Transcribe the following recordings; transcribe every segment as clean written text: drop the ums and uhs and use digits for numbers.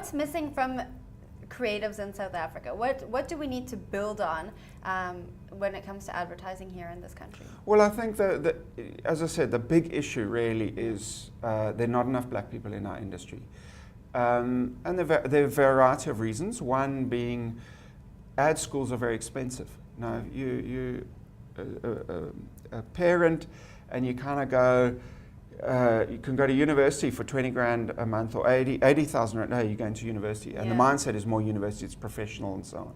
what's missing from creatives in South Africa? What do we need to build on when it comes to advertising here in this country? Well, I think that, as I said, the big issue really is there are not enough black people in our industry. And there are a variety of reasons. One being ad schools are very expensive. Now, you a parent, and you kind of go, you can go to university for 20 grand a month or 80,000 right now, you're going to university. And the mindset is more university, it's professional and so on.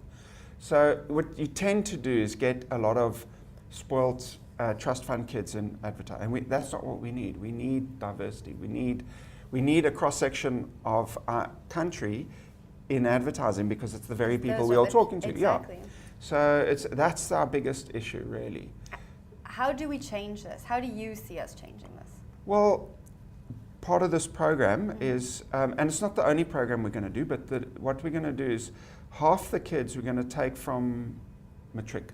So what you tend to do is get a lot of spoilt trust fund kids in advertising. And that's not what we need. We need diversity. We need a cross-section of our country in advertising, because it's the very people we're all talking to. Exactly. Yeah. So that's our biggest issue, really. How do we change this? How do you see us changing this? Well, part of this program is, and it's not the only program we're going to do, but what we're going to do is half the kids we're going to take from matric.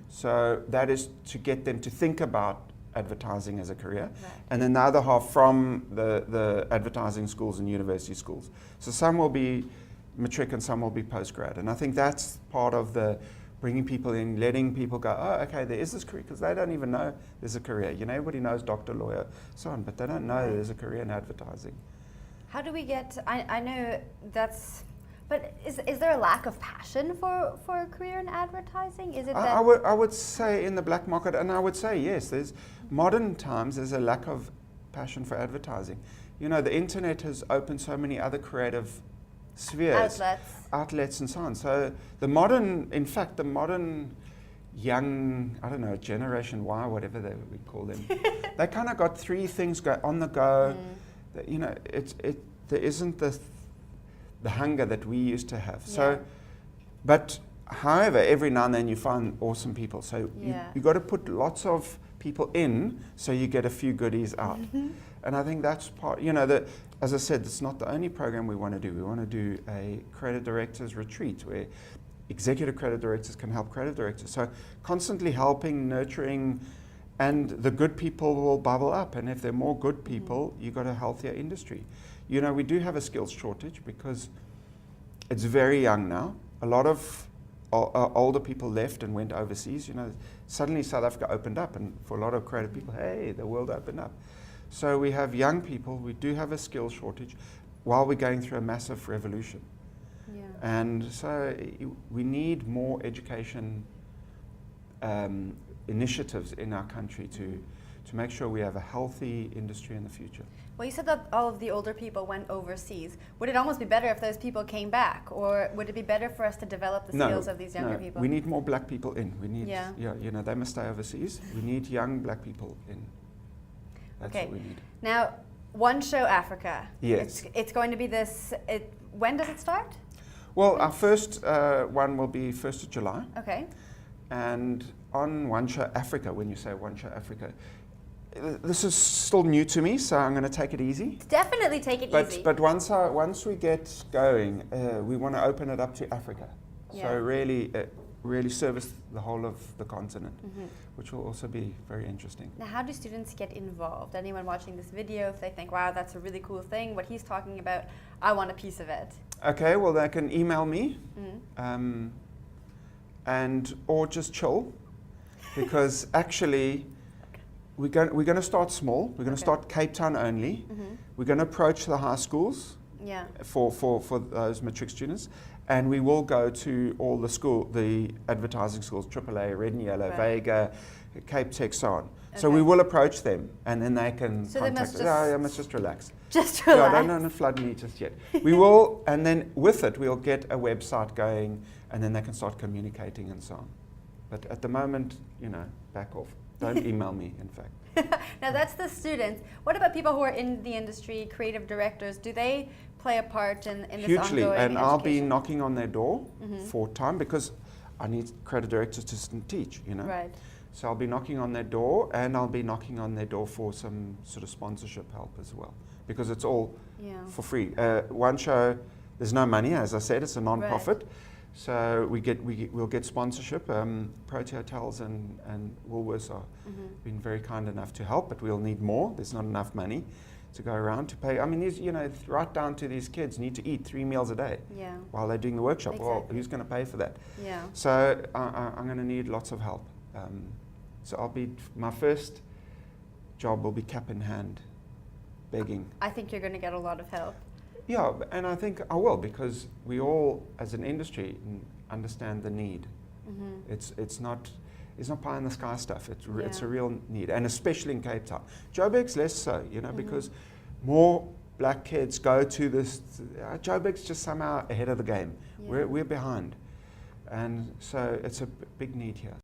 So that is to get them to think about advertising as a career, and then the other half from the advertising schools and university schools. So some will be matric and some will be postgrad, and I think that's part of the bringing people in, letting people go, oh, okay, there is this career, because they don't even know there's a career. You know, everybody knows doctor, lawyer, so on, but they don't know there's a career in advertising. How do we get, I know that's, but is there a lack of passion for a career in advertising? Is it that I would say in the black market, and I would say yes, there's modern times, there's a lack of passion for advertising. You know, the internet has opened so many other creative spheres, outlets and so on. So the modern young, I don't know, Generation Y, whatever we call them, they kind of got three things on the go. That, you know, there isn't the hunger that we used to have. So, but however, every now and then you find awesome people. So you got to put lots of people in, so you get a few goodies out. And I think that's part, you know, that, as I said, it's not the only program we want to do. We want to do a creative directors retreat where executive creative directors can help creative directors. So constantly helping, nurturing, and the good people will bubble up. And if there are more good people, you've got a healthier industry. You know, we do have a skills shortage because it's very young now. A lot of older people left and went overseas. You know, suddenly South Africa opened up, and for a lot of creative people, hey, the world opened up. So we have young people, we do have a skills shortage while we're going through a massive revolution. And so we need more education initiatives in our country to make sure we have a healthy industry in the future. Well, you said that all of the older people went overseas. Would it almost be better if those people came back, or would it be better for us to develop the skills of these younger people? We need more black people in. We need, you know, they must stay overseas. We need young black people in. That's what we need. Now, OneShot Africa. Yes. It's going to be this, when does it start? Well, our first one will be 1st of July. Okay. And on OneShot Africa, when you say OneShot Africa, this is still new to me, so I'm going to take it easy. Definitely take it easy. But once we get going, we want to open it up to Africa. So really service the whole of the continent, which will also be very interesting. Now, how do students get involved? Anyone watching this video, if they think, wow, that's a really cool thing, what he's talking about, I want a piece of it. Okay, well, they can email me, or just chill, because actually we're going to start small. We're going to start Cape Town only. We're going to approach the high schools for those matric students. And we will go to all the advertising schools, AAA, Red and Yellow, Vega, Cape Tech, so on. So we will approach them, and then they can contact us. I must just relax. Just relax. Yeah, don't flood me just yet. We will, and then with it, we'll get a website going, and then they can start communicating and so on. But at the moment, you know, back off. Don't email me, in fact. Now, that's the students. What about people who are in the industry, creative directors? Do they play a part in this hugely, ongoing and education? I'll be knocking on their door for time, because I need creative directors to teach, you know. Right. So I'll be knocking on their door, and I'll be knocking on their door for some sort of sponsorship help as well, because it's all for free. One show, there's no money, as I said, it's a non-profit. Right. So we'll get sponsorship. Protea Hotels and Woolworths are been very kind enough to help, but we'll need more. There's not enough money. to go around to pay. I mean, these, right down to these kids need to eat 3 meals a day Yeah. while they're doing the workshop. Well, Exactly. who's going to pay for that? Yeah. So I'm going to need lots of help. So my first job will be cap in hand, begging. I think you're going to get a lot of help. Yeah, and I think I will, because we all, as an industry, understand the need. Mm-hmm. It's not pie in the sky stuff. It's a Yeah. real need, and especially in Cape Town. Joburg's less so, Mm-hmm. because more black kids go to this. Joburg's just somehow ahead of the game. Yeah. We're behind, and so it's a big need here.